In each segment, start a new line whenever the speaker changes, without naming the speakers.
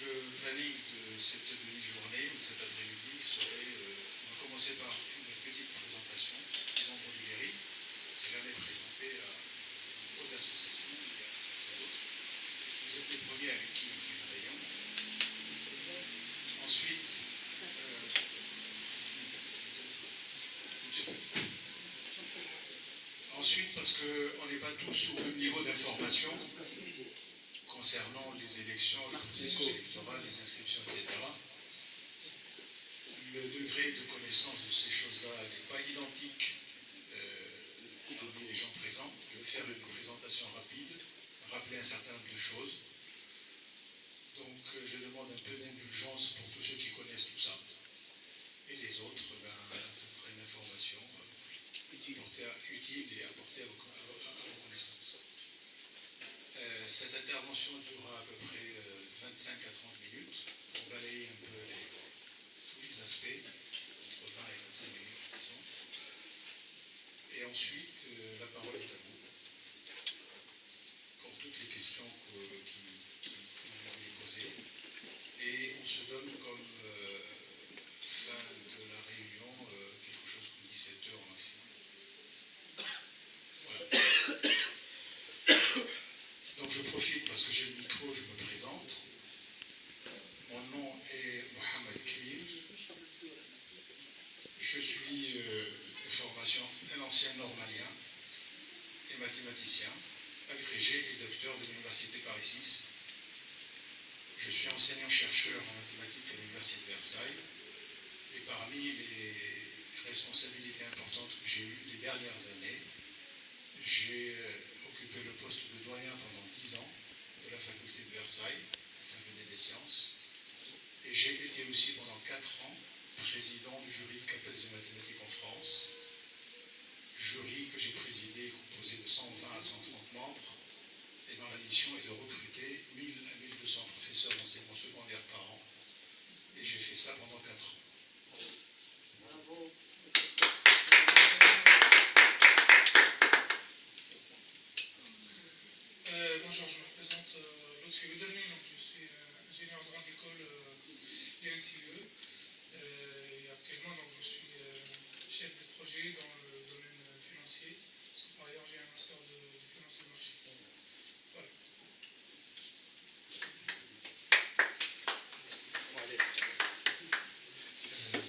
le planning de cette demi-journée ou de cet après-midi serait, on va commencer par une petite présentation des membres du GERI. C'est jamais présenté aux associations, il y a personne d'autre. Vous êtes les premiers avec qui on fait une réunion. Ensuite, parce qu'on n'est pas tous au même niveau d'information concernant les élections, le processus électoral, les inscriptions, etc. Le degré de connaissance de ces choses-là n'est pas identique parmi les gens présents. Je vais faire une présentation rapide, rappeler un certain nombre de choses. Donc je demande un peu d'indulgence pour tous ceux qui connaissent tout ça. Et les autres, ça sera une information utile et apportée à vos connaissances. Cette intervention durera à peu près 25 à 30 minutes pour balayer un peu tous les aspects, entre 20 et 25 minutes, disons. Et ensuite, la parole est à vous pour toutes les questions que vous voulez poser. Et on se donne comme fin de la réunion quelque chose comme 17 heures au maximum. Voilà. Donc je profite parce que j'ai le micro, je me présente. Mon nom est Mohamed Khalil. Je suis de formation un ancien normalien et mathématicien, agrégé et docteur de l'Université Paris 6. Je suis enseignant-chercheur en mathématiques à l'Université de Versailles. Et parmi les responsabilités importantes que j'ai eues les dernières années, j'ai occupé le poste de doyen pendant 10 ans de la faculté de Versailles, faculté des sciences. Et j'ai été aussi pendant 4 ans président du jury de CAPES de mathématiques en France. Jury que j'ai présidé, composé de 120 à 130 membres. Et dont la mission est de recruter 1000 à 1200 professeurs d'enseignement secondaire par an. Et j'ai fait ça pendant 4 ans.
Bravo.
Bonjour, je me présente Lotfi Oudelmi, donc je suis ingénieur de grande école INCE. Et actuellement, donc, je suis chef de projet dans le domaine financier, parce que par ailleurs j'ai un master de finance de marché. Voilà.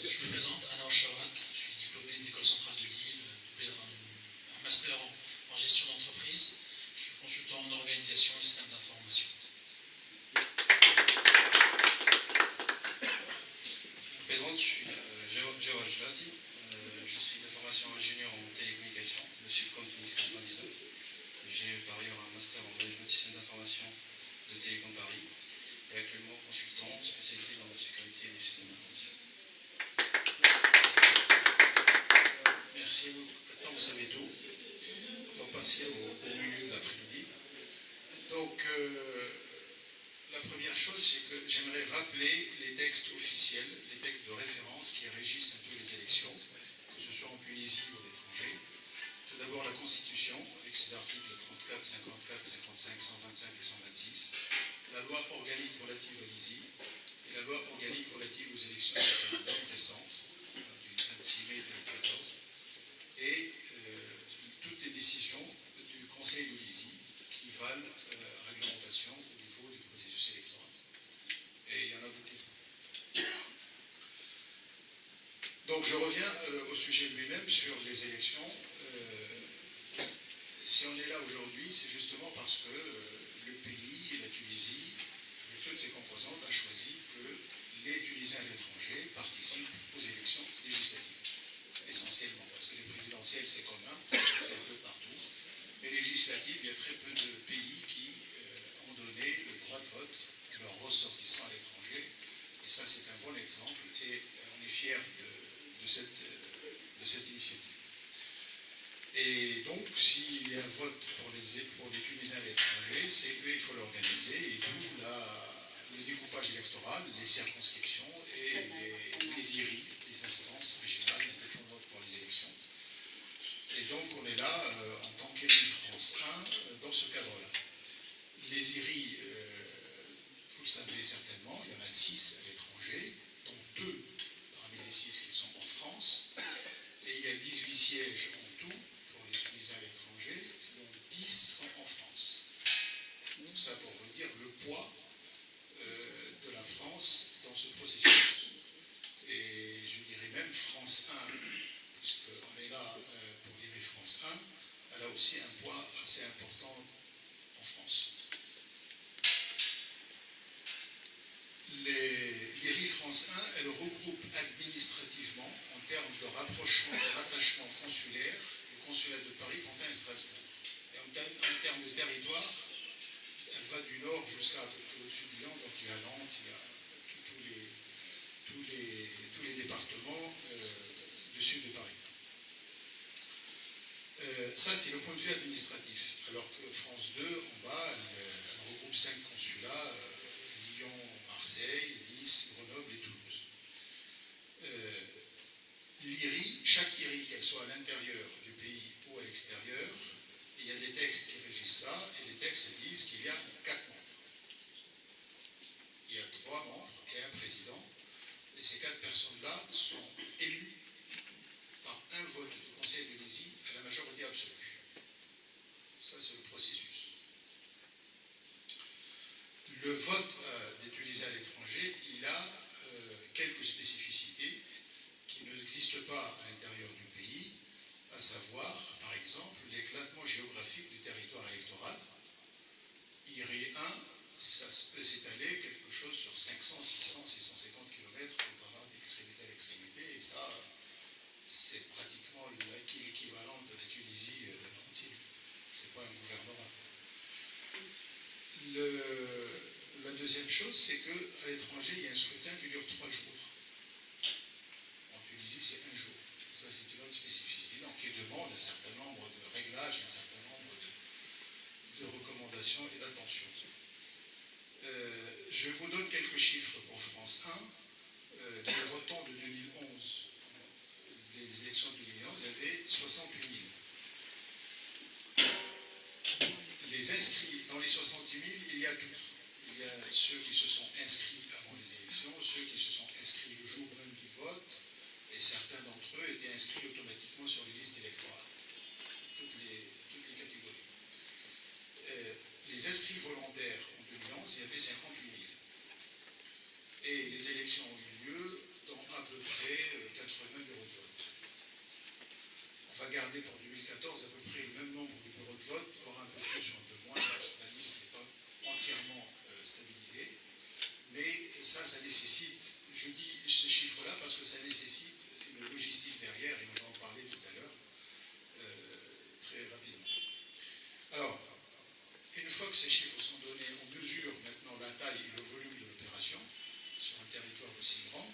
Je me présente, Alain Chawat, je suis diplômé de l'École centrale de Lille, doublé un master en gestion d'entreprise. Je suis consultant en organisation et système d'information.
Je me présente, je suis Jawad Jelazi, je suis de formation ingénieur en télécommunications de Subcom Tunis 99. J'ai par ailleurs un master en management du système d'information de Télécom Paris et actuellement consultant spécialisé dans la sécurité des systèmes d'information.
Merci. Maintenant, vous savez tout. On va passer au menu de l'après-midi. Donc, la première chose, c'est que j'aimerais rappeler les textes officiels, les textes de référence qui régissent un peu les élections, que ce soit en Tunisie ou à l'étranger. Tout d'abord, la Constitution, avec ses articles 34, 54, 55, 125 et 126. La loi organique relative à l'ISI et la loi organique relative aux élections récentes, du 26 mai 2014. Et toutes les décisions du Conseil de l'ISI qui valent réglementation au niveau du processus électoral. Et il y en a beaucoup. Donc je reviens au sujet lui-même sur les élections. Si on est là aujourd'hui, c'est justement parce que le pays, la Tunisie, avec toutes ses composantes, a choisi que les Tunisiens à l'étranger participent aux élections législatives. Essentiellement, parce que les présidentielles, c'est commun, ça se fait un peu partout. Mais les législatives, il y a très peu de pays qui ont donné le droit de vote à leurs ressortissants à l'étranger. Et ça, c'est un bon exemple. Et on est fiers de cette initiative. Et donc, s'il y a un vote pour les Tunisiens à l'étranger, c'est qu'il faut l'organiser, et d'où le découpage électoral, les circonscriptions et les IRI, les instances régionales indépendantes pour les élections. Et donc, on est là en tant qu'élu France 1 dans ce cadre-là. Les IRI, vous le savez certainement, regroupe administrativement, en termes de rapprochement, de rattachement consulaire, le consulat de Paris, Pantin et Strasbourg. Et en termes de territoire, elle va du nord jusqu'à peu près au-dessus de Lyon, donc il y a Nantes, il y a tous les départements du sud de Paris. Ça, c'est le point de vue administratif. Alors que France 2, en bas, elle regroupe 5 consulats, Lyon, Marseille, Nice, Grenoble et Toulouse. L'IRI, chaque IRI, qu'elle soit à l'intérieur du pays ou à l'extérieur, il y a des textes qui régissent ça, et les textes disent qu'il y a 4 membres. Il y a 3 membres et un président, et ces 4 personnes-là sont élues par un vote du Conseil de l'Élysée à la majorité absolue. Ça, c'est le processus. Le vote des Tunisiens à l'étranger, il a quelques spécificités qui n'existent pas à l'intérieur du pays, à savoir, par exemple, l'éclatement géographique du territoire électoral. IRI 1, ça peut s'étaler quelque chose sur 500, 600, 650 km, notamment d'extrémité à l'extrémité, et ça, c'est pratiquement l'équivalent de la Tunisie entière. C'est pas un gouvernorat. La deuxième chose, c'est qu'à l'étranger, il y a un scrutin qui dure 3 jours. En Tunisie, c'est 1 jour. Ça, c'est une autre spécificité, donc qui demande un certain nombre de réglages, un certain nombre de recommandations et d'attention. Je vous donne quelques chiffres pour France 1. Les votants de 2011, les élections de 2011, il y avait 68 000. Les inscrits, dans les 68 000, il y a tout. Il y a ceux qui se sont inscrits avant les élections, ceux qui se sont inscrits le jour même du vote, et certains d'entre eux étaient inscrits automatiquement sur les listes électorales. Toutes les catégories. Les inscrits volontaires en 2011, il y avait 58 000. Et les élections ont eu lieu dans à peu près 80 bureaux de vote. On va garder pour 2014 à peu près le même nombre de bureaux de vote, voire un peu plus ou un peu moins. La liste n'est pas entièrement stabilisée. Mais ça nécessite, je dis ce chiffre-là parce que ça nécessite une logistique derrière, et on va en parler tout à l'heure, très rapidement. Alors, une fois que ces chiffres sont donnés, on mesure maintenant la taille et le volume de l'opération sur un territoire aussi grand,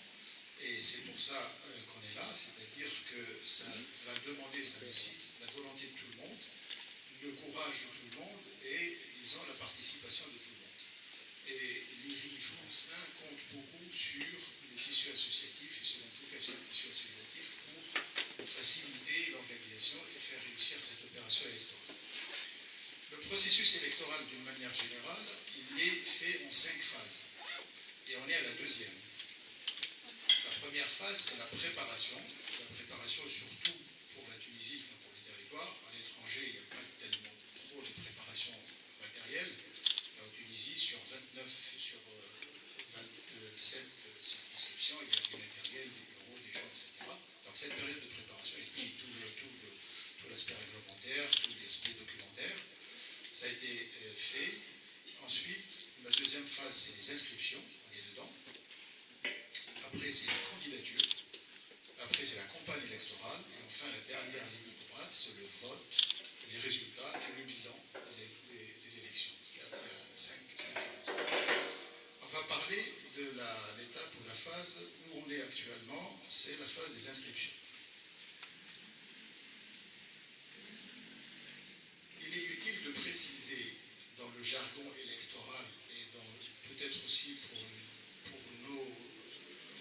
et c'est pour ça qu'on est là, c'est-à-dire que ça va demander, ça nécessite la volonté de tout le monde, le courage de tout le monde et, disons, la participation de tout le monde. Et l'IRI France 1 compte beaucoup sur le tissu associatif et sur l'implication du tissu associatif pour faciliter l'organisation et faire réussir cette opération électorale. Le processus électoral, d'une manière générale, il est fait en 5 phases. Et on est à la deuxième. La première phase, c'est la préparation. La préparation surtout pour la Tunisie, enfin pour les territoires. À l'étranger, il n'y a pas tellement trop de préparation matérielle. Mais en Tunisie, sur 27 circonscriptions, il y a du matériel, des bureaux, des gens, etc. Donc cette période de préparation, et puis tout l'aspect réglementaire, tout l'aspect documentaire, ça a été fait. Ensuite, la deuxième phase, c'est les inscriptions, on est dedans. Après, c'est les candidatures. Après, c'est la campagne électorale. Et enfin, la dernière ligne droite, c'est le vote, les résultats et le bilan des élections. Il y a 5 phases. On va parler de l'étape ou la phase où on est actuellement, c'est la phase des inscriptions. Il est utile de préciser dans le jargon électoral et peut-être aussi pour nos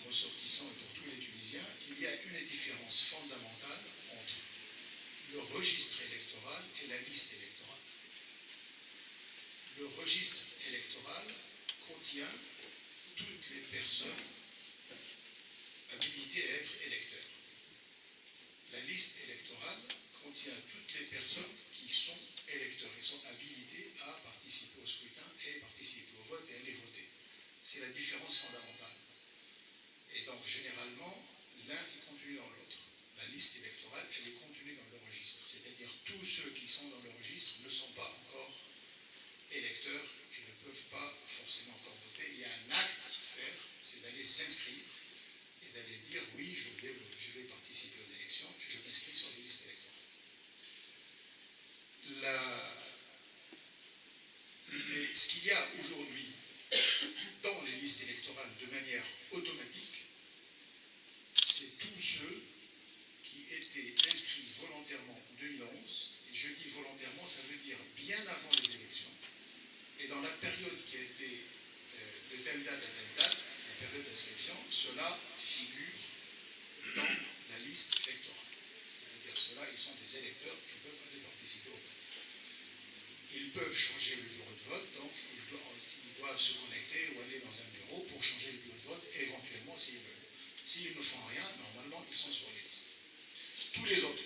ressortissants et pour tous les Tunisiens, il y a une différence fondamentale entre le registre électoral et la liste électorale. Le registre électoral contient toutes les personnes habilitées à être électeurs. La liste électorale contient toutes les personnes qui sont électeurs et sont habilités à participer au scrutin et participer au vote et aller voter. C'est la différence fondamentale. Et donc, généralement, l'un est contenu dans l'autre. La liste électorale, elle est contenue dans le registre. C'est-à-dire, tous ceux qui sont dans le registre ne sont pas encore électeurs et ne peuvent pas forcément encore voter. Il y a un acte à faire, c'est d'aller s'inscrire et ce qu'il y a aujourd'hui dans les listes électorales de manière automatique, c'est tous ceux qui étaient inscrits volontairement en 2011, et je dis volontairement, ça veut dire bien avant les élections, et dans la période qui a été de telle date à telle date, la période d'inscription, cela figure dans la liste électorale. C'est-à-dire ceux-là, ils sont des électeurs qui peuvent aller participer au vote. Ils peuvent changer le bureau de vote, donc ils doivent se connecter ou aller dans un bureau pour changer le bureau de vote, éventuellement s'ils veulent. S'ils ne font rien, normalement, ils sont sur les listes. Tous les autres,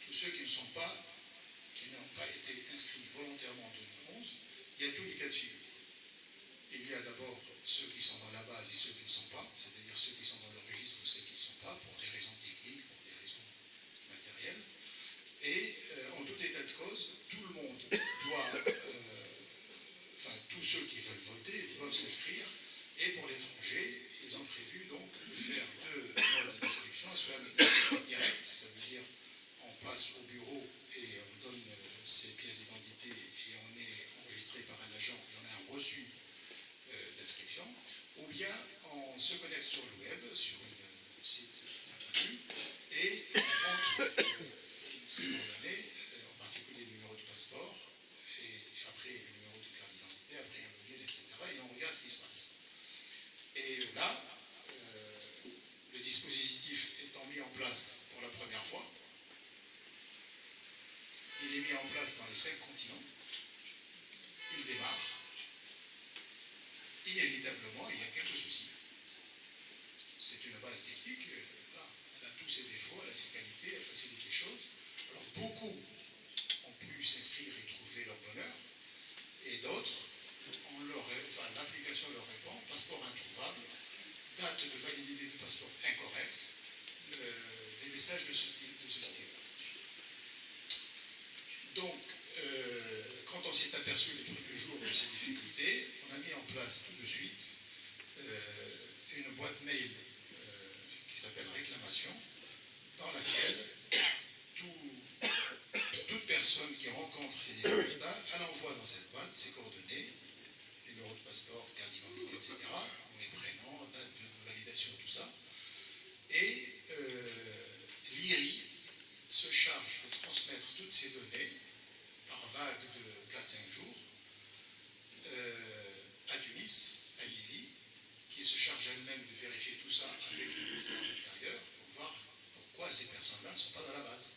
tous ceux qui n'ont pas été inscrits volontairement en 2011, il y a tous les cas de figure. Il y a d'abord ceux qui sont dans la base et ceux qui ne sont pas, c'est-à-dire ceux qui sont dans le registre ou ceux qui ne sont pas, pour des raisons techniques, pour des raisons matérielles. Et en tout état de cause, tout le monde doit, tous ceux qui veulent voter doivent s'inscrire. Et pour l'étranger, ils ont prévu donc de faire deux modes d'inscription, soit un direct, ça veut dire on passe au bureau et on donne ses pièces d'identité et on est enregistré par un agent et on a un reçu d'inscription, ou bien on se connecte sur le web, sur un site inconnu, et on rentre ses coordonnées, en particulier le numéro de passeport, et après le numéro de carte d'identité, après un login, etc., et on regarde ce qui se passe. Et là, le dispositif étant mis en place pour la première fois, il est mis en place dans les 5 continents, il démarre, inévitablement, il y a quelques soucis. C'est une base technique, voilà. Elle a tous ses défauts, elle a ses qualités, elle facilite les choses. Alors beaucoup ont pu s'inscrire et trouver leur bonheur, et d'autres, l'application leur répond, passeport introuvable, date de validité du passeport incorrecte, des messages de ce style. Donc, quand on s'est aperçu les premiers jours de ces difficultés, on a mis en place tout de suite une boîte mail qui s'appelle réclamation, dans laquelle toute personne qui rencontre ces difficultés, elle envoie dans cette boîte ses coordonnées, numéro de passeport, carte d'identité, etc., nom et prénom, date de validation, tout ça. Et l'IRI se charge de transmettre toutes ces données par vague de 4-5 jours à Tunis, à l'ISI, qui se charge elle-même de vérifier tout ça avec le ministère de l'Intérieur pour voir pourquoi ces personnes-là ne sont pas dans la base.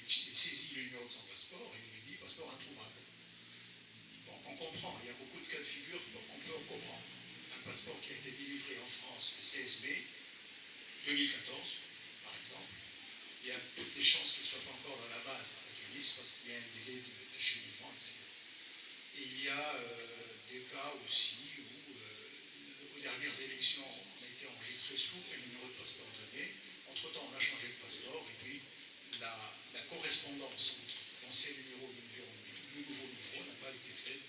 Il saisit le numéro de son passeport et il lui dit passeport introuvable. Bon, on comprend, il y a beaucoup de cas de figure qu'on peut comprendre. Un passeport qui a été délivré en France le 16 mai 2014, par exemple, il y a toutes les chances qu'il ne soit pas encore dans la base à Tunis parce qu'il y a un délai d'acheminement, etc. Et il y a des cas aussi où, aux dernières élections, on a été enregistré sous un numéro de passeport donné. Entre-temps, on a changé de passeport et puis la correspondance entre l'ancien numéro et le nouveau numéro n'a pas été faite.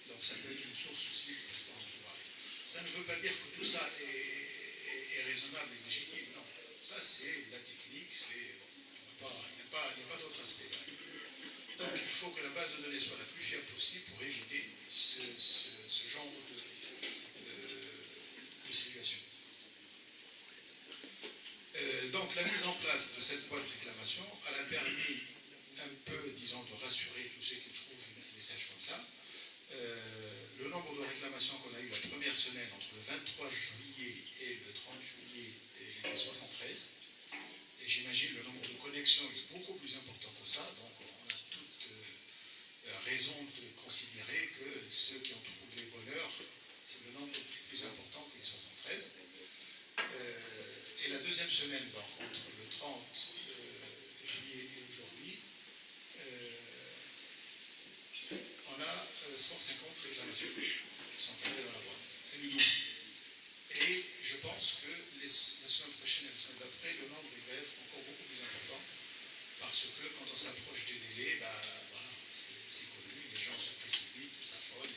Donc ça peut être une source aussi de passeport introuvable. Ça ne veut pas dire que tout ça est raisonnable et légitime, non. Ça, c'est la technique, il n'y a pas d'autre aspect là. Donc il faut que la base de données soit la plus fiable possible pour éviter ce genre de situation. Donc la mise en place de cette boîte de réclamation, elle a permis un peu, disons, de rassurer tous ceux qui trouvent un message comme ça. Le nombre de réclamations qu'on a eu la première semaine entre le 23 juillet et le 30 juillet était 73. Et j'imagine le nombre de connexions est beaucoup plus important que ça. Donc on a toute raison de considérer que ceux qui ont trouvé bonheur, c'est le nombre plus important que les 73. Et la deuxième semaine, donc, entre le 30 juillet et aujourd'hui, on a 150 réclamations qui sont tombées dans la boîte. C'est le double. Et je pense que la semaine prochaine et la semaine d'après, le nombre il va être encore beaucoup plus important parce que quand on s'approche des délais, voilà, c'est connu, les gens se précipitent, s'affolent.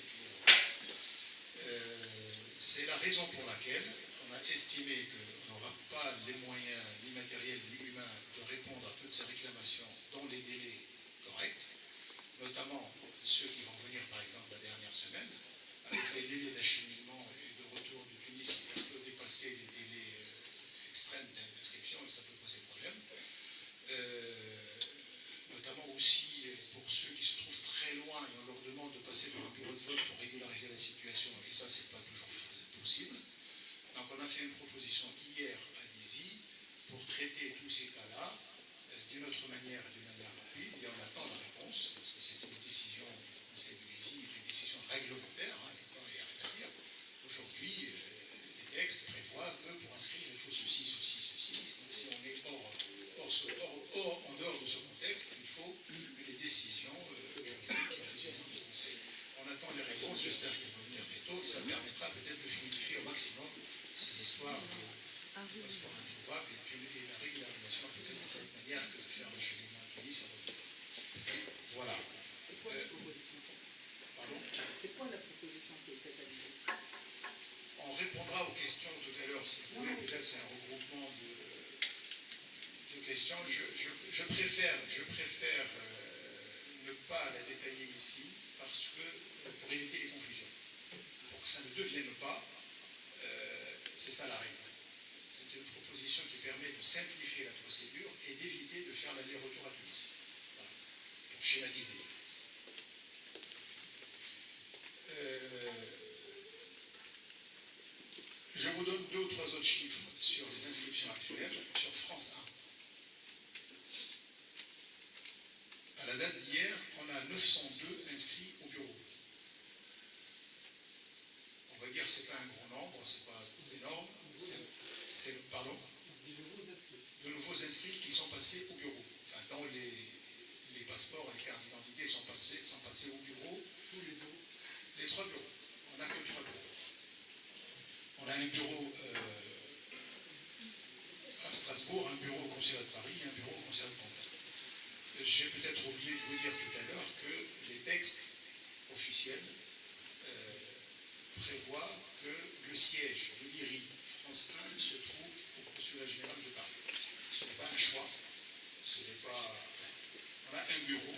C'est la raison pour laquelle on a estimé qu'on n'aura pas les moyens, ni matériels, ni humains, de répondre à toutes ces réclamations dans les délais corrects, notamment ceux qui vont venir par exemple Je vous donne 2 ou 3 autres chiffres sur les inscriptions actuelles sur France 1. À la date d'hier, on a 902 inscrits au bureau. On va dire que ce n'est pas un gros nombre, c'est pas énorme. Pardon, de nouveaux inscrits qui sont passés au bureau. Enfin, dont les passeports et les cartes d'identité sont passés au bureau. Les 3 bureaux. On n'a que 3 bureaux. On a un bureau à Strasbourg, un bureau au consulat de Paris et un bureau au consulat de Pantin. J'ai peut-être oublié de vous dire tout à l'heure que les textes officiels prévoient que le siège de l'IRI France 1 se trouve au consulat général de Paris. Ce n'est pas un choix, ce n'est pas... On a un bureau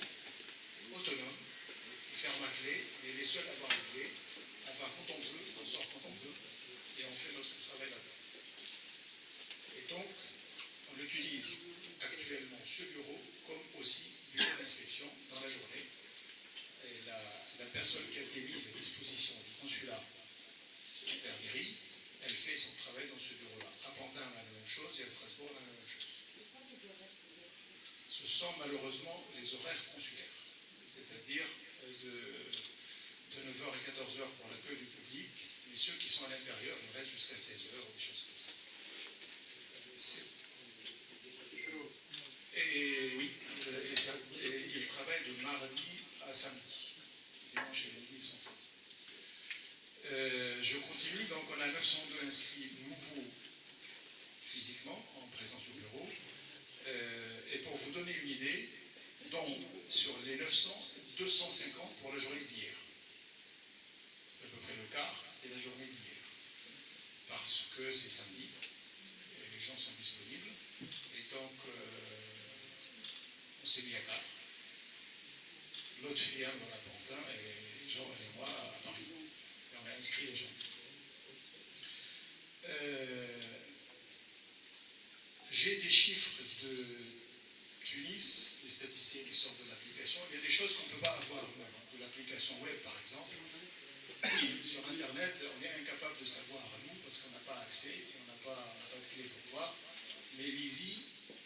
autonome qui ferme à clé, on est les seuls à avoir une clé, on va quand on veut, on sort quand on veut, et on fait notre travail là-dedans. Et donc, on utilise actuellement ce bureau comme aussi bureau d'inscription dans la journée. Et la personne qui a été mise à disposition du consulat, secrétaire mairie, elle fait son travail dans ce bureau-là. À Pantin, on a la même chose, et à Strasbourg, on a la même chose. Ce sont malheureusement les horaires consulaires, c'est-à-dire de 9h à 14h pour l'accueil du public, mais ceux qui sont à l'intérieur, ils restent jusqu'à 16h ou des choses comme ça. Et oui, ils travaillent de mardi à samedi. Dimanche et lundi, ils sont faits. Je continue, donc on a 902 inscrits nouveaux physiquement en présence au bureau. Et pour vous donner une idée, donc sur les 900, 250 pour la journée d'hier. C'est à peu près le quart, c'était la journée d'hier. Parce que c'est samedi, et les gens sont disponibles. Et donc, on s'est mis à 4. L'autre filiale dans la Pantin, et Jean et moi à Paris. Et on a inscrit les gens. J'ai des chiffres de Tunis, des statistiques qui sortent de l'application. Il y a des choses qu'on ne peut pas avoir de l'application web, par exemple. Oui, sur Internet, on est incapable de savoir, nous, parce qu'on n'a pas accès, on n'a pas de clé pour voir. Mais l'ISI,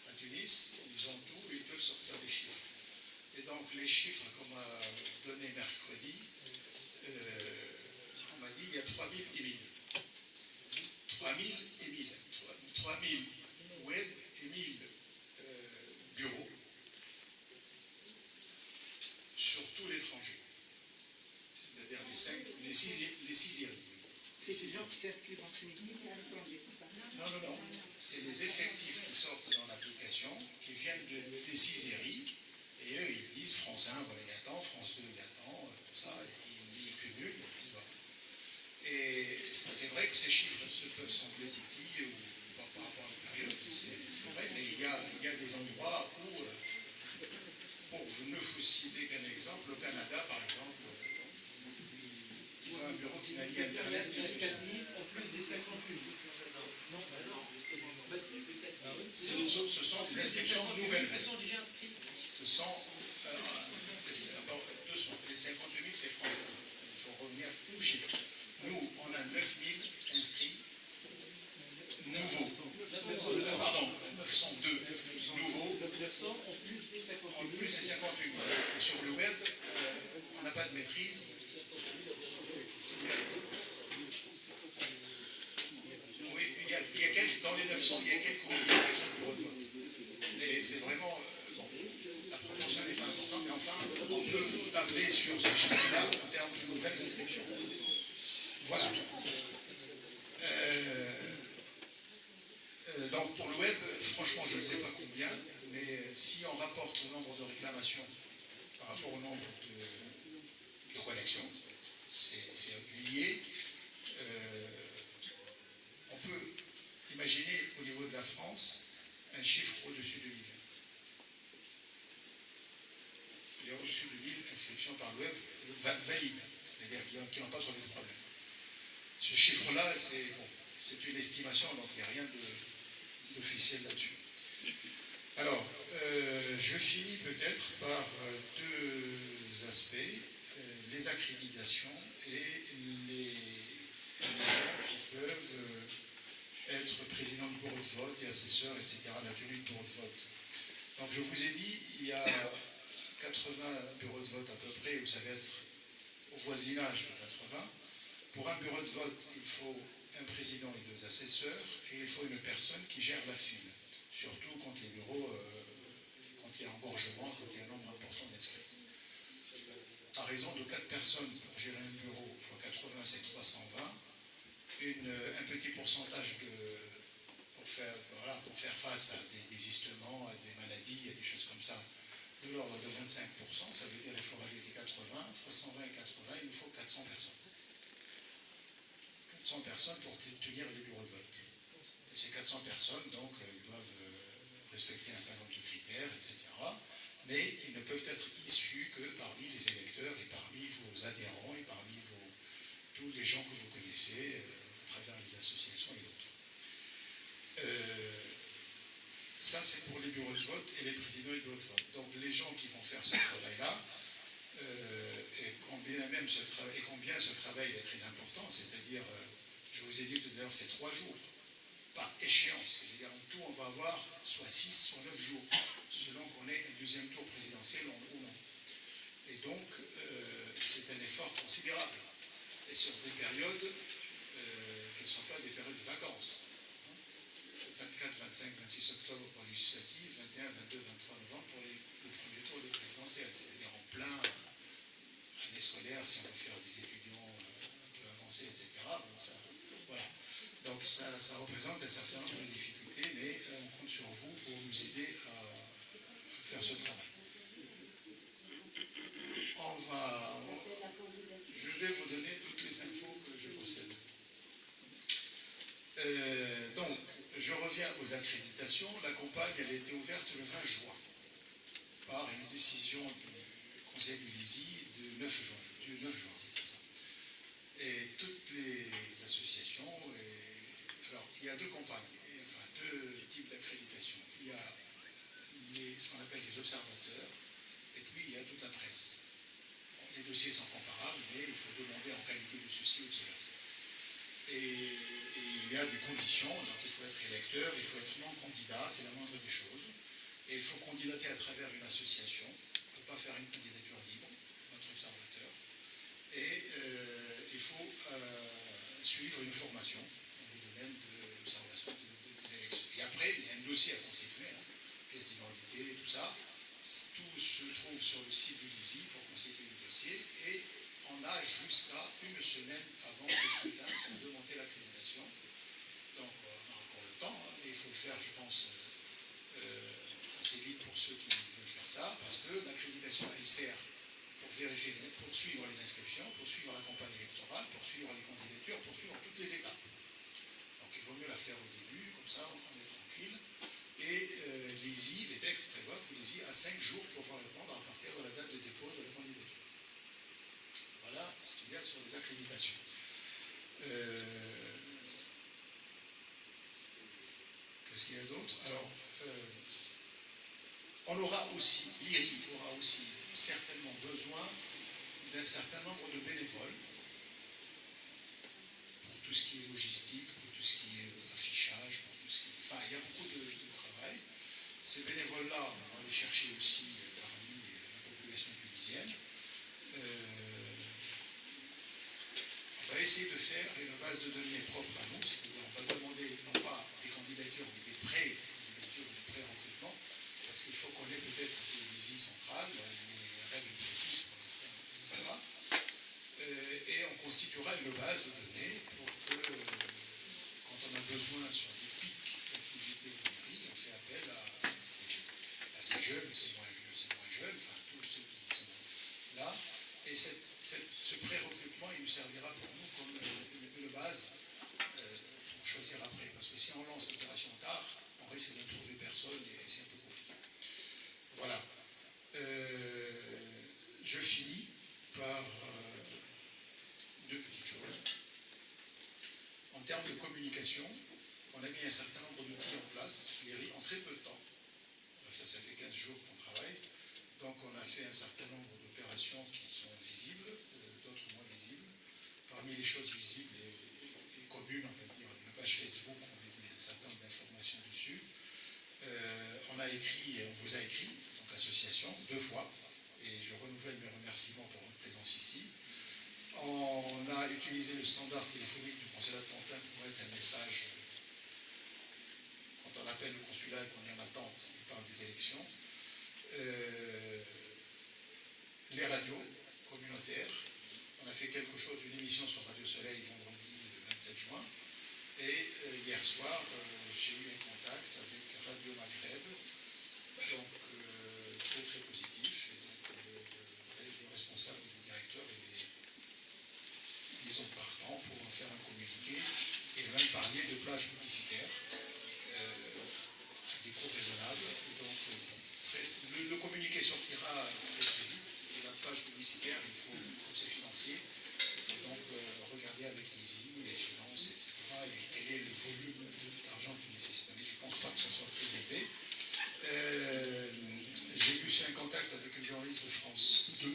à Tunis, ils ont tout et ils peuvent sortir des chiffres. Et donc, les chiffres qu'on m'a donnés mercredi, on m'a dit il y a 3000 et 1000. 3000 et 1000. 3000 web et 1000 bureaux sur tout l'étranger. C'est-à-dire les sixièmes.
C'est des gens qui s'inscrivent en Tunisie à l'étranger, c'est ça?
Non. C'est les effectifs qui sortent dans l'application, qui viennent des sixièries, et eux, ils disent France 1, voilà, il y a tant, France 2, il y a tant, tout ça, et ils cumulent. Et c'est vrai que ces chiffres peuvent sembler petits, ou par rapport à la période, c'est vrai, mais il y a des endroits où, pour ne vous citer qu'un exemple, au Canada, par exemple, ils ont un bureau qui n'a ni Internet, ni social.
En plus des 58.
Ce sont des inscriptions nouvelles.
Elles sont déjà inscrites.
Ce sont les 58 000, c'est français. Il faut revenir aux chiffres. Nous, on a 9 000 inscrits nouveaux. Pardon, 902 inscrits nouveaux.
900 en plus des 58
En plus des 58 000. Et sur le web, on n'a pas de maîtrise. Oui, dans les 900, il y a quelques modifications de bureau de vote. Mais c'est vraiment... la proportion n'est pas importante, mais enfin, on peut tabler sur ce chiffre-là en termes de nouvelles inscriptions. Voilà. Donc pour le web, franchement, je ne sais pas combien, mais si on rapporte le nombre de réclamations par rapport au nombre de connexions, c'est lié. On peut imaginer au niveau de la France un chiffre au-dessus de 1000. Il y a au-dessus de 1000 inscriptions par le web valides, c'est-à-dire qui n'ont pas trouvé de problème. Ce chiffre-là, c'est une estimation, donc il n'y a rien d'officiel là-dessus. Alors, je finis peut-être par 2 aspects, les accréditations et les gens qui peuvent vote et assesseurs, etc., la tenue de bureau de vote. Donc je vous ai dit, il y a 80 bureaux de vote à peu près, vous savez être au voisinage de 80. Pour un bureau de vote, il faut un président et 2 assesseurs, et il faut une personne qui gère la file, surtout quand les bureaux, quand il y a engorgement, quand il y a un nombre important d'inscrits. À raison de 4 personnes pour gérer un bureau, x 80, c'est 320. Un petit pourcentage pour faire face à des désistements, à des maladies, à des choses comme ça, de l'ordre de 25%, ça veut dire qu'il faut rajouter 80, 320 et 80, il nous faut 400 personnes. 400 personnes pour tenir les bureaux de vote. Et ces 400 personnes, donc, ils doivent respecter un certain nombre de critères, etc. Mais ils ne peuvent être issus que parmi les électeurs et parmi vos adhérents et parmi tous les gens que vous connaissez à travers les associations et d'autres. Ça, c'est pour les bureaux de vote et les présidents et bureaux de vote. Donc, les gens qui vont faire ce travail-là, et combien ce travail est très important, c'est-à-dire, je vous ai dit tout à l'heure, c'est 3 jours, pas échéance. C'est-à-dire, en tout, on va avoir soit 6, soit 9 jours, selon qu'on ait un deuxième tour présidentiel ou non. Et donc, c'est un effort considérable. Et sur des périodes qui ne sont pas des périodes de vacances. 24, 25, 26 octobre pour les législatives, 21, 22, 23 novembre pour le premier tour des présidentielles. C'est-à-dire en plein année scolaire, si on veut faire des étudiants un peu avancés, etc. Bon, voilà. Donc ça représente un certain nombre de difficultés, mais on compte sur vous pour nous aider à faire ce travail. Je vais vous donner toutes les infos que je possède. Donc, je reviens aux accréditations. La campagne, elle a été ouverte le 20 juin par une décision du Conseil du LISI du 9 juin. C'est ça. Et toutes les associations, alors il y a 2 campagnes, enfin 2 types d'accréditation. Il y a ce qu'on appelle les observateurs, et puis il y a toute la presse. Les dossiers sont comparables, mais il faut demander en qualité de ceci ou de cela. Et il y a des conditions, donc il faut être électeur, il faut être non-candidat, c'est la moindre des choses. Et il faut candidater à travers une association, on ne peut pas faire une candidature libre, notre observateur. Et il faut suivre une formation dans le domaine de l'observation des élections. Et après, il y a un dossier à constituer, pièce d'identité, tout ça. Tout se trouve sur le site du LISI pour constituer le dossier. Et on a jusqu'à une semaine avant le scrutin pour demander l'accréditation. Donc on a encore le temps, mais il faut le faire, je pense, assez vite pour ceux qui veulent faire ça, parce que l'accréditation, elle sert pour vérifier, pour suivre les inscriptions, pour suivre la campagne électorale, pour suivre les candidatures, pour suivre toutes les étapes. Donc il vaut mieux la faire au début, comme ça on est tranquille. Et les textes prévoient que l'ISI a 5 jours pour pouvoir répondre à partir de la date de dépôt de la candidature. Voilà ce qu'il y a sur les accréditations. Qu'est-ce qu'il y a d'autre? Alors, l'IRI aura aussi certainement besoin d'un certain nombre de bénévoles pour tout ce qui est logistique, pour tout ce qui est affichage, pour tout ce qui est... Enfin, il y a beaucoup de travail. Ces bénévoles-là, on va les chercher aussi parmi la population tunisienne. On va essayer de faire une base de données propre à nous, c'est-à-dire on va demander non pas des candidatures, mais des pré-candidatures, des pré-recrutements, parce qu'il faut qu'on ait peut-être une visite centrale, les règles précises pour l'instant, ça va. Et on constituera une base de données pour que, quand on a besoin sur des pics d'activité de mairie, on fait appel à ces jeunes, ces moins jeunes, enfin tous ceux qui sont là. Et ce pré-recrutement, il nous servira pour nous comme une base pour choisir après. Parce que si on lance l'opération tard, on risque de ne trouver personne et c'est un peu compliqué. Voilà. Je finis par 2 petites choses. En termes de communication, on a mis un certain nombre d'outils en place, en très peu de temps. Ça fait 15 jours qu'on travaille. Donc on a fait un certain nombre d'opérations qui sont visibles, d'autres moins visibles. Parmi les choses visibles et communes, on va dire, une page Facebook, on met un certain nombre d'informations dessus. utilisé le standard téléphonique du consulat de Pantin pour mettre un message quand on appelle le consulat et qu'on est en attente, il parle des élections. Les radios communautaires, on a fait quelque chose, une émission sur Radio Soleil vendredi le 27 juin, et hier soir, j'ai eu un contact avec Radio Maghreb, donc très très positif, et donc le responsable du directeur est, disons, partant pour en faire un communiqué, et même parler de plages publicitaires à des coûts raisonnables, et donc le communiqué sortira très très vite, et la page publicitaire, il faut, comme c'est financier, il faut donc regarder avec l'ISI, les finances, etc., et quel est le volume d'argent qu'il nécessite. Mais je ne pense pas que ça soit très élevé. J'ai eu aussi un contact avec une journaliste de France 2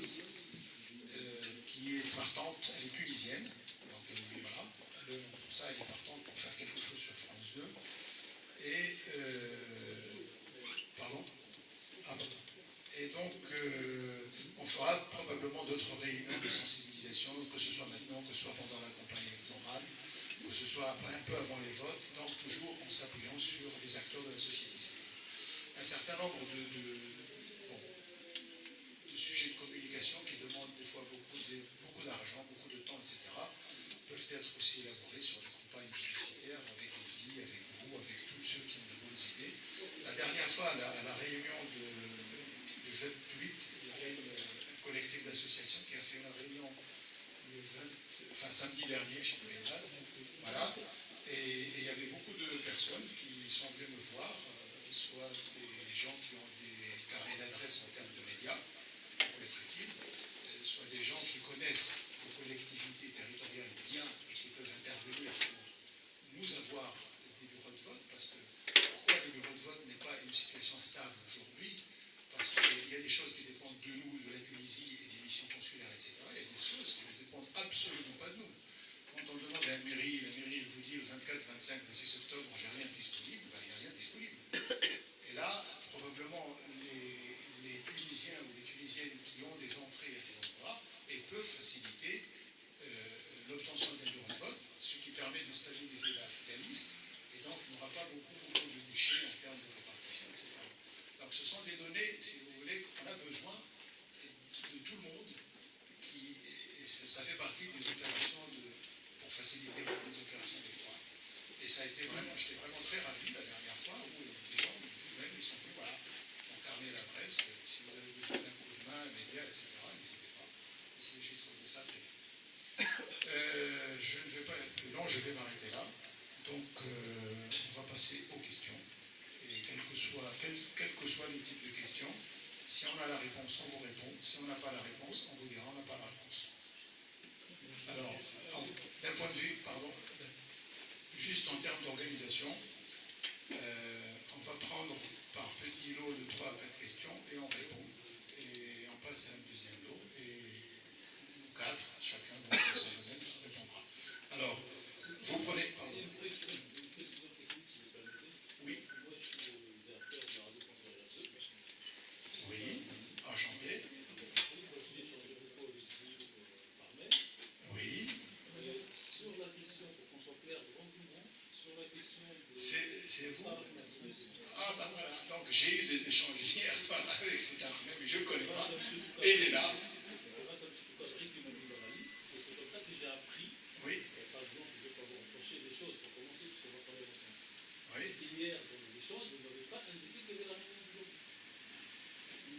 qui est partante, elle est tunisienne, donc voilà, pour ça elle est partante pour faire quelque chose sur France 2. Et pardon. Et donc, on fera probablement d'autres réunions de sensibilisation, que ce soit maintenant, que ce soit pendant la campagne électorale, que ce soit un peu avant les votes, donc toujours en s'appuyant sur les acteurs de la société civile. Un certain nombre de sujets de communication qui demandent des fois beaucoup d'argent, beaucoup de temps, etc., peuvent être aussi élaborés sur des campagnes publicitaires avec l'ISI, avec vous, avec tous ceux qui ont de bonnes idées. La dernière fois, à la réunion du 28, il y avait un collectif d'associations qui a fait une réunion samedi dernier, je ne sais plus les dates, voilà, et il y avait beaucoup de personnes qui sont venues me voir, soit des gens qui ont des carnets d'adresses en termes de médias, pour être utiles, soit des gens qui connaissent les collectivités territoriales bien et qui peuvent intervenir pour nous avoir des bureaux de vote, parce que pourquoi le bureau de vote n'est pas une situation stable aujourd'hui? Parce qu'il y a des choses qui dépendent de nous, de la Tunisie et des missions consulaires, etc. Il y a des choses qui ne dépendent absolument pas de nous. Quand on demande à la mairie vous dit le 24, 25, 26 octobre, j'ai rien disponible, ben, il n'y a rien disponible. Et là, probablement, les Tunisiens ou les Tunisiennes qui ont des entrées à ces endroits et peuvent faciliter l'obtention d'un bureau de vote, ce qui permet de stabiliser la liste, et donc il n'y aura pas beaucoup de déchets en termes de répartition, etc. Donc ce sont des données, si vous voulez, qu'on a besoin de tout le monde, et ça fait partie des opérations pour faciliter les opérations électorales. Et ça a été vraiment, j'étais vraiment très ravi la dernière fois où des gens, même ils sont venus, voilà, mon carnet d'adresse, si vous avez besoin d'un coup de main, médias, etc., n'hésitez pas. J'ai trouvé ça très bien. Je ne vais pas être plus long, je vais m'arrêter là. Donc, on va passer aux questions. Et quels que soient les types de questions, si on a la réponse, on vous répond. Si on n'a pas la réponse, on vous dira on n'a pas la réponse. Alors, d'un point de vue, juste en termes d'organisation, on va prendre par petits lots de 3 à 4 questions et on répond. Et on passe à un deuxième lot et 4, chacun dans son domaine répondra. Alors, vous prenez, pardon. Oui. Oui, enchanté. Oui.
Sur la question, pour qu'on soit clair devant tout le monde, sur la question de...
C'est vous? Ah ben voilà, donc j'ai eu des échanges hier soir avec cet armée, mais je ne le connais pas. Et il est là.
Grâce à M. Quadri qui m'a mis dans la liste, c'est comme ça que j'ai appris.
Oui.
Par exemple, je vais pas vous reprocher des choses pour commencer, puisqu'on va parler ensemble.
Oui.
Hier, dans les échanges, vous n'avez pas indiqué qu'il y avait la réunion d'aujourd'hui.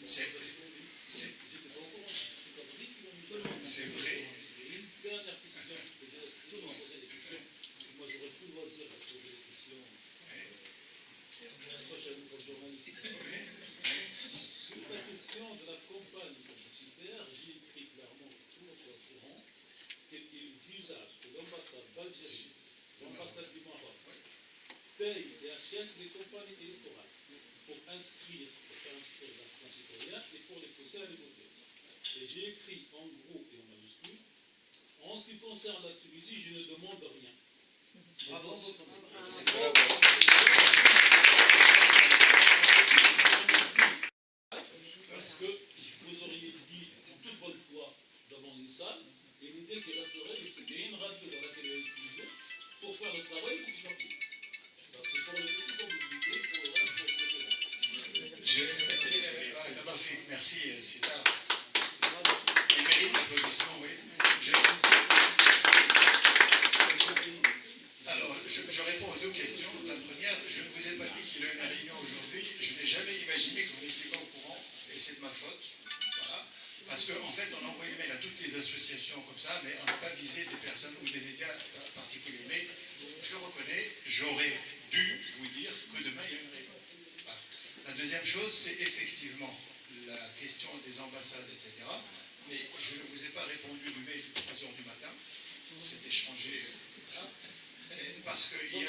C'est
pas au courant, c'est M. Quadri qui m'a mis dans la liste.
C'est vrai.
Et une dernière question, je peux dire, c'est toujours poser des questions. Moi, j'aurais tout loisir à poser des questions. Prochaine comme journaliste. Sur la question de la campagne publicitaire, j'ai écrit clairement pour tout notre courant qu'il y a eu l'usage que l'ambassade d'Algérie, l'ambassade du Maroc, paye et achète les campagnes électorales pour faire inscrire leurs concitoyens et pour les pousser à les voter. Et j'ai écrit en gros et en majuscule, en ce qui concerne la Tunisie, je ne demande rien. Bravo. Parce que vous auriez dit en toute bonne foi devant une salle, Et l'idée qui resterait, c'est qu'il y a une radio dans laquelle elle est utilisée. Pour faire le travail, il faut qu'il soit pris. Donc c'est pour le petit mobilité, pour le reste, pour le
Merci, Sita. Il mérite l'applaudissement, oui. Alors, je réponds aux deux questions. La première, je ne vous ai pas dit qu'il y a une réunion aujourd'hui. Je n'ai jamais imaginé que vous n'étiez pas au courant, et c'est de ma faute. Voilà. Parce qu'en fait, on envoie une mail à toutes les associations comme ça, mais on n'a pas visé des personnes ou des médias particuliers. Mais je le reconnais, j'aurais dû vous dire que demain, il y a une réunion. Voilà. La deuxième chose, c'est effectivement la question des ambassades, etc. Mais je ne vous ai pas répondu du mail de 3h du matin. C'est échangé, voilà. Parce qu'il y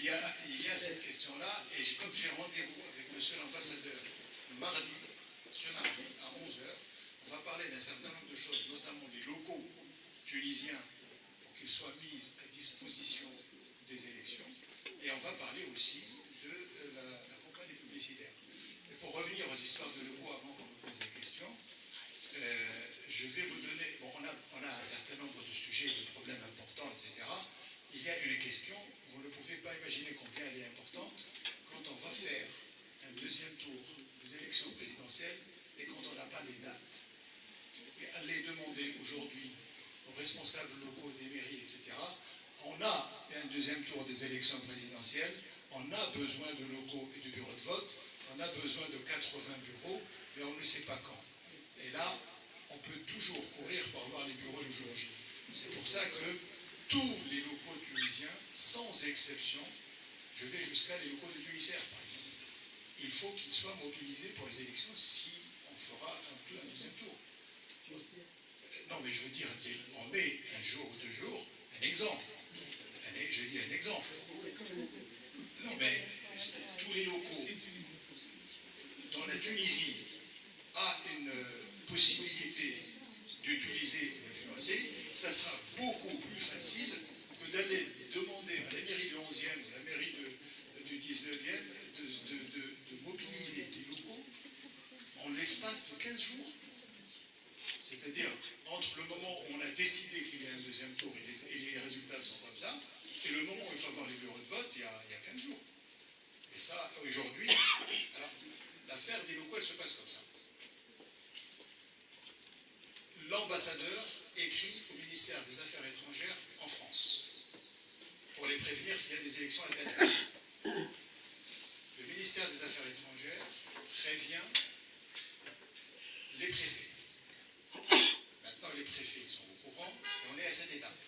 a cette question-là, et comme j'ai rendez-vous avec monsieur l'ambassadeur ce mardi à 11h, on va parler d'un certain nombre de choses, notamment des locaux tunisiens pour qu'ils soient mis à disposition des élections, et on va parler aussi de la campagne publicitaire. Et pour revenir aux histoires de Legault avant qu'on me pose des questions, je vais vous donner, bon, on a un certain nombre de sujets, de problèmes importants, etc. Il y a une question, vous ne pouvez pas imaginer combien elle est importante, quand on va faire un deuxième tour des élections présidentielles et quand on n'a pas les dates. Et aller demander aujourd'hui aux responsables locaux des mairies, etc., on a un deuxième tour des élections présidentielles, on a besoin de locaux et de bureaux de vote, on a besoin de 80 bureaux, mais on ne sait pas quand. Et là, on peut toujours courir pour avoir les bureaux le jour J. C'est pour ça que tous les locaux tunisiens, sans exception, je vais jusqu'à les locaux de Tunisère, par exemple, il faut qu'ils soient mobilisés pour les élections si on fera un deuxième tour. Non, mais je veux dire, on met un jour ou 2 jours, un exemple. Je dis un exemple. Non, mais tous les locaux dans la Tunisie a une possibilité d'utiliser ou d'influencer, ça sera beaucoup plus facile que d'aller demander à la mairie du 11e ou la mairie du 19e de mobiliser des locaux en l'espace de 15 jours. C'est-à-dire, entre le moment où on a décidé qu'il y a un deuxième tour et les résultats sont comme ça, et le moment où il faut avoir les bureaux de vote, il y a 15 jours. Et ça, aujourd'hui, alors, l'affaire des locaux, elle se passe comme ça. L'ambassadeur écrit au ministère des Affaires étrangères en France pour les prévenir qu'il y a des élections à telle date. Le ministère des Affaires étrangères prévient les préfets. Maintenant, les préfets sont au courant et on est à cette étape.